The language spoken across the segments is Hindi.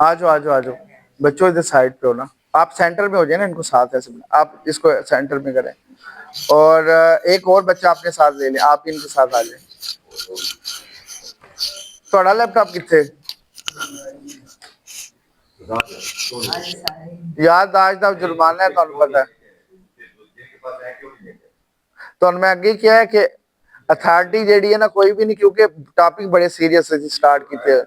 आ जाओ आ जाओ आ जाओ बच्चों, इधर साइड पे हो ना, आप सेंटर में हो जाए ना, इनको साथ ऐसे आप इसको सेंटर में करें। और एक और बच्चा अपने साथ ले लें, आप इनके साथ आ जाए। थोड़ा लैपटॉप कितने यार दाज का जुर्माना है, तुहानू पता है। तो मैं अगे क्या है कि अथॉरिटी जेडी है ना कोई भी नहीं, क्योंकि टॉपिक बड़े सीरियस स्टार्ट किए,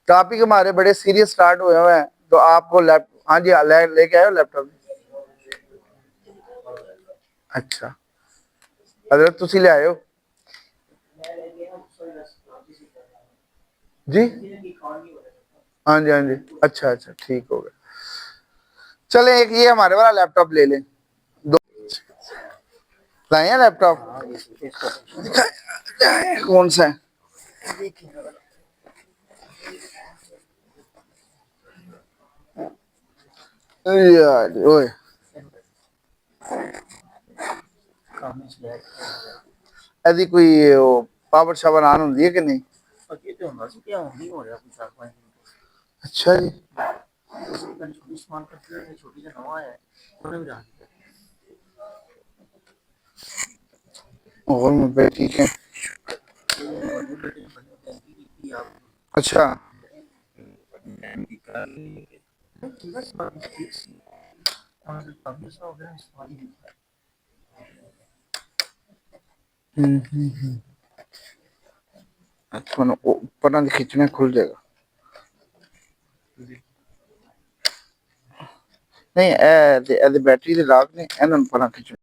टॉपिक हमारे बड़े सीरियस स्टार्ट हुए हुए हैं। तो आपको हाँ जी लेके आए हो लैपटॉप? अच्छा हजरत तुसी ले आए हो जी? हाँ जी हाँ जी, अच्छा अच्छा ठीक हो गया। चले एक ये हमारे वाला लैपटॉप ले लें, दो लाए हैं लैपटॉप। कौन सा है? यार ओए यदि कोई पावर शावर ऑन होती है कि नहीं? अच्छा जी और मैं ठीक है। अच्छा अच्छा ऊपर ना खींचना खुल जाएगा नहीं, बैटरी ਦੇ ਲਾਗ ਨੇ ਇਹਨਾਂ ਨੂੰ ਪਰਾਂ ਖਿੱਚੋ।